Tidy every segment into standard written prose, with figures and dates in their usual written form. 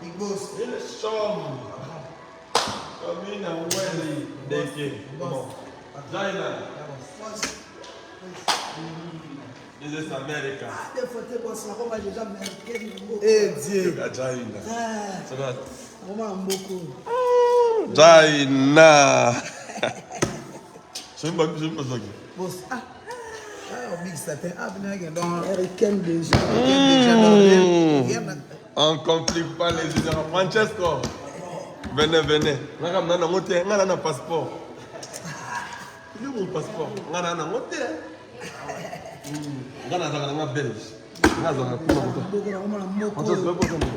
Big boss. This is America. Eh, Dieu. China. Boss. Big Satan. On ne complique pas les idées. Francesco, venez. On a un passeport. Il est où mon passeport? On a un hôtel. On a un belge.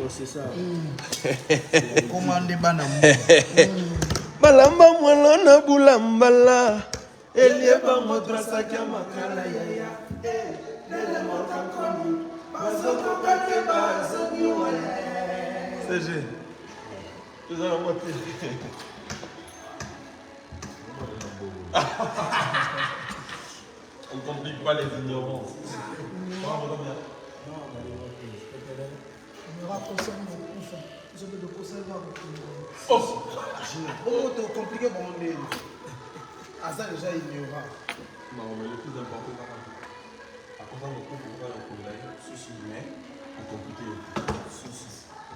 C'est ça. Commandez Banam. Balamba mwalona bulambala. Elieba modrasa makala yaya. Lele mokankoni. Bazoko kate bazongi wale. CG. Tu as la moitié. On ne complique pas les ignorances. Oh, t'es compliqué pour mon nez. Ah, ça déjà ignorant. Non, mais le plus important, à cause de notre couple, on va le mais on compliqué.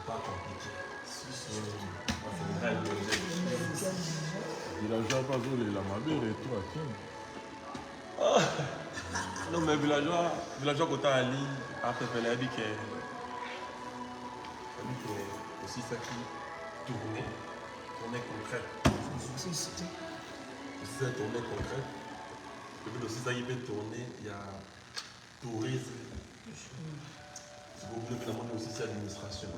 Pas compliqué. C'est une règle. Il a déjà pas joué la mabère et tout, tiens. Non, mais villageois côté Ali, après il a dit que aussi ça qui tournait concret. C'est ça tournait concret. Et puis aussi ça qui peut tourner, il y a tourisme. Si vous voulez demander aussi c'est administration.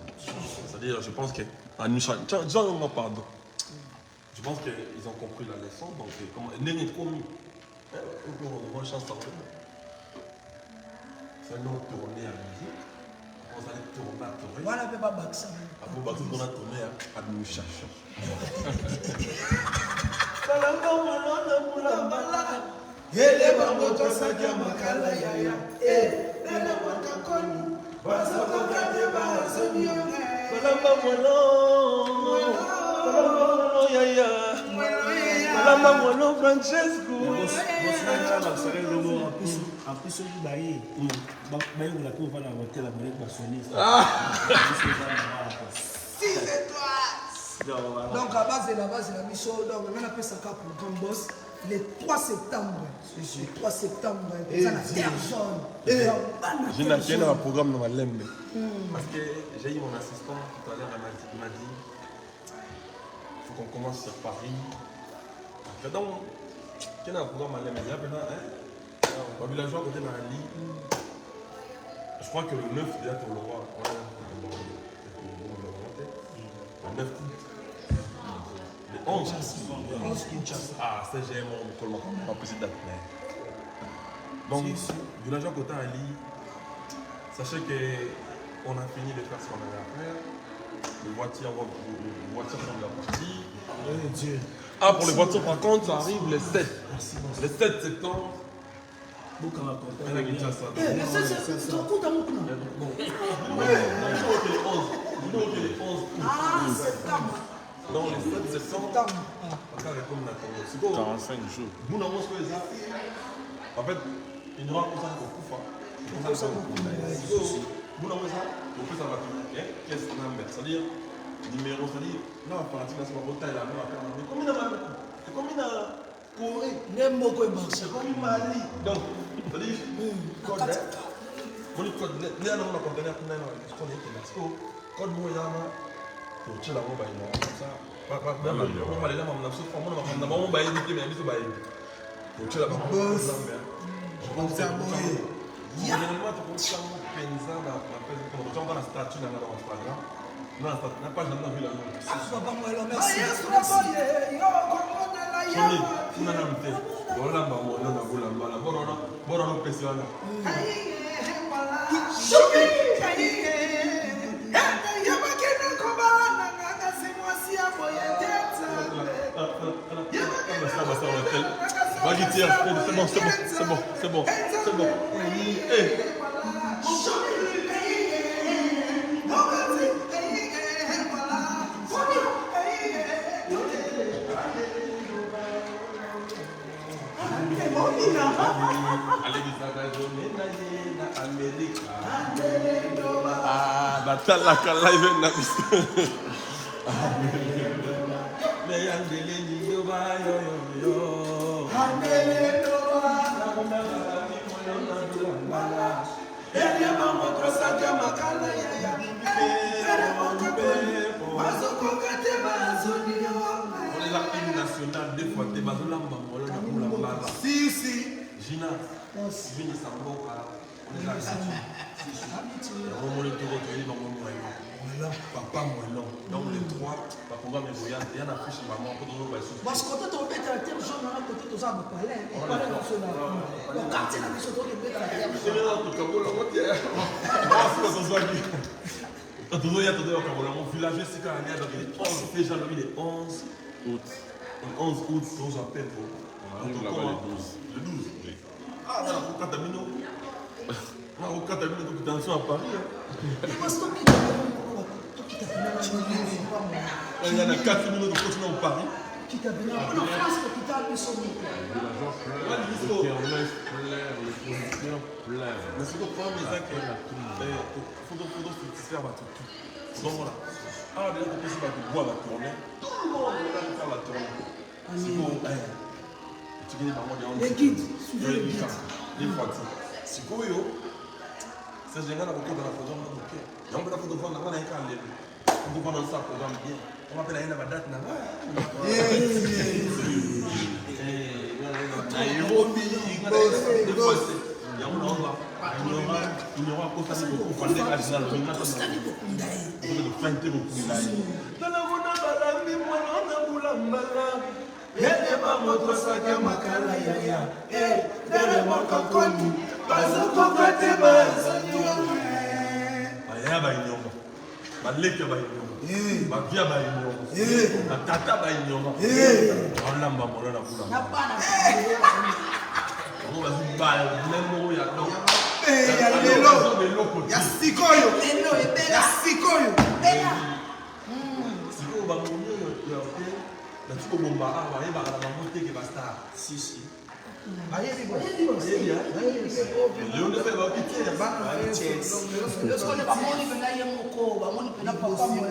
C'est-à-dire, je pense que administration, pardon. Je pense qu'ils ont compris la leçon, donc n'est pas commis. On va chance c'est non tourner à musique. On va aller tourner à tourner. Voilà, mais pas Baxa. Après, on va tourner à administration. Francesco. En plus, celui baillé, on a tout va la voter la monnaie personnelle. Donc, à base de la mission, donc, on a fait ça pour comme boss le 3 septembre. Le 3 septembre, il y a j'ai un programme dans ma lembe. Parce que j'ai eu mon assistant tout à l'heure, il m'a dit il faut qu'on commence sur Paris. Donc, il y a un programme à lembe. Il y a un villageois côté de la Ligue. Je crois que le 9 déjà pour le roi. Le 9 août. Le 11. Ah, ça j'ai mon collement. Pas possible date. Donc, villageois côté de la Ligue. Sachez qu'on a fini de faire ce qu'on avait à faire. Les voitures sont bien parties. Ah, pour les voitures, par contre, ça arrive le 7. Le 7 septembre. Le 7 septembre, Non, le 7 septembre. 45 jours. En fait, il n'y aura pas ça pour Koufa. Qu'est-ce qu'on a à mettre? C'est-à-dire, numéro, c'est-à-dire, non, pratique, c'est pas votre taille là, mais combien de Corée, c'est comme Mali. Donc, c'est-à-dire, code, mon code, il y a un conteneur qui est là, parce que code moyen, pour tuer la bombe, il y a ça. On va aller là, on va aller là, on va aller là, on va aller là, on va aller là, on va aller là, on va aller là, Généralement, tu comprends penza na statue na Instagram. Na page na vu la nom. Papa Moelo, merci. Kuna na mte. Bolamba mola na bolamba la borona pesi wana. Vas-y, tire, c'est bon. Ah, batala kala live na biso. Me andele ni yo ba yo. Andele no ba na mbala. Elia mama trosa kama kala ya. Bazoko kate bazoni yo. On est la hymne nationale des fois te bazolamba molo na kula mbala. Si. Gina. Vini Samboka. On est là. Papa Moellon. Donc les trois, papa Moellon, il y a un affiche maman pour nous. Parce que quand on met un thème jaune, on a côté tous arbres palais. On a le quartier là, ils sont tous les bêtes. C'est là tout comme on l'a dit. Quand on y a tout comme mon village, c'est quand il y a donc il est 11 déjà le 11 août. Le 11 août, on s'appelle pour. Le 12. Oui. Ah, quand t'as mis nous. Quand t'as mis nous dans à Paris. Il y en a 4 minutes de continuer au Paris. Qui t'a venu en France, l'hôpital, ils sont venus. Les producteurs pleurent. Mais c'est pourquoi les actes, il faut satisfaire tout. Donc voilà. Ah, déjà, tu peux essayer de boire la tournée. Tout le monde va faire la tournée. C'est pour. Tu gagnes par moi des les guides, suivez les guides. Les fatigues. C'est pour eux. C'est génial à beaucoup dans la photo. Il y a un peu de photo dans la photo. On peut prendre ça pour bien. On appelle la date. Il y aura beaucoup Baleke ba inyoma. Bavia ba inyoma. Batata ba inyoma. Olamba molona kula. Na bana. On va se bal même ya donc. Ya lelo. Ya sikoyo. Lelo ebela sikoyo. Bela. Sikoyo ba monyo ya pe. Na tiko bomba ba yeba na monte ke ba star. Si. Ayebi bo. Léon ne fait pas pitié, ba Lorsqu'on est pas moni pena yemoko, ba moni pena papa moi,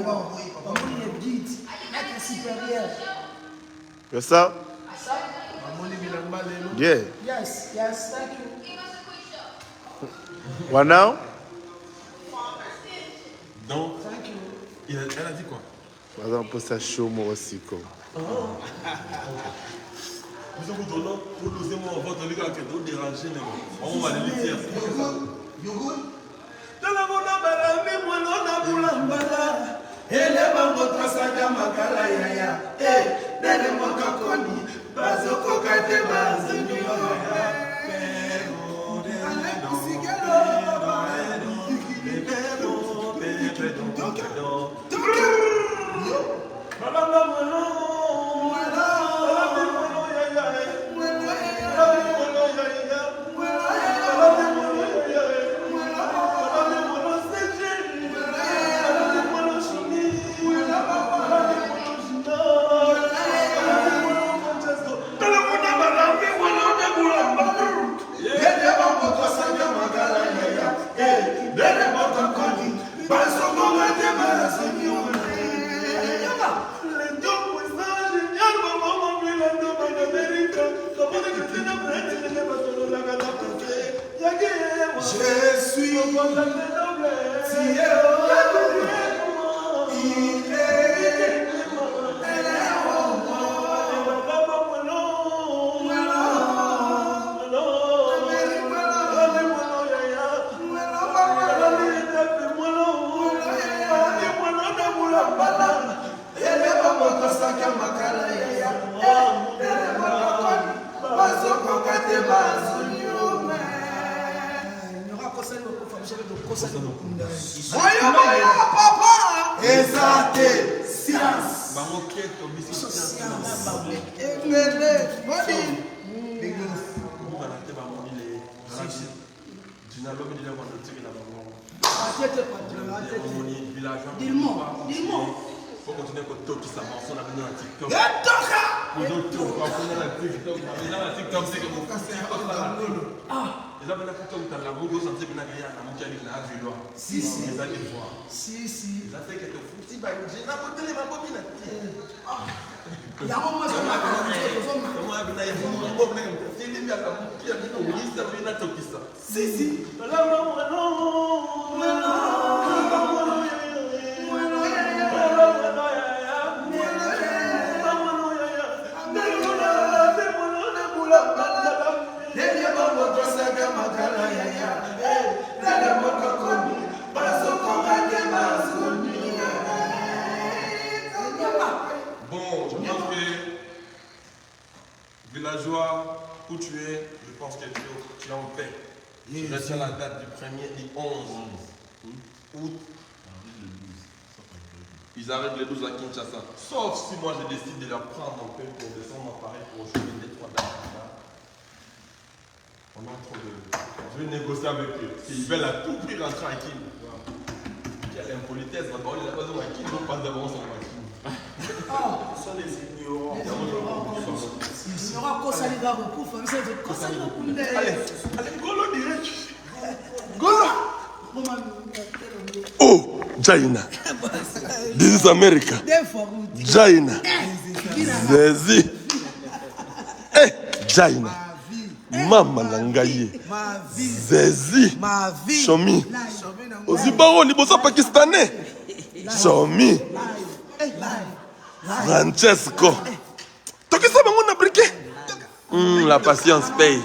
ba moni les guides, maître supérieur. C'est ça? Yeah. Yes, thank you. What now? Donc, elle a dit quoi? Par exemple, ça chaud moi aussi quoi. Nous sommes pour nous aimer votre ligue qui est dérangé. On va les litières. You good? okosali mokunda oyo boyo papa eza te science bango keto biso engele modi okokana te bamoni le dina lobi dina kwando tikela bango atete patron omoni villageois dilmo faut continuer kotokisa banso na bino na tiktok etoka ozotoka kuna na tiktok eza na tiktok seke eza pena kuta kutala bango osanse pena keya na mokiali na aviloa eza devoir eza seke tofuti banjena kotelema bobina te yango tokisa Bon, je pense que villageois, où tu es, je pense que tu es en paix. Je retiens la date du 1er et 11 août. Ils arrivent le 12 à Kinshasa. Sauf si moi je décide de leur prendre un peu pour descendre à Paris pour jouer les 3 dates. On a trop de... Je vais négocier avec eux. Ils veulent à tout prix rentrer à Kin. Quelle impolitesse, on a besoin à Kin, ils pas d'avance en Kin. Ce sont les ignorants. ignorant kosali kaka kokufa biso kosali mokunda Allez, Golo direct. Golo. Oh, China. This is America. China. Zezi. Eh, China. Mama Nangaye. Zezi. Shomi. Ozibaro liboso pakistanais. Shomi. Francesco. Tokisa bango na briquet. La patience paye.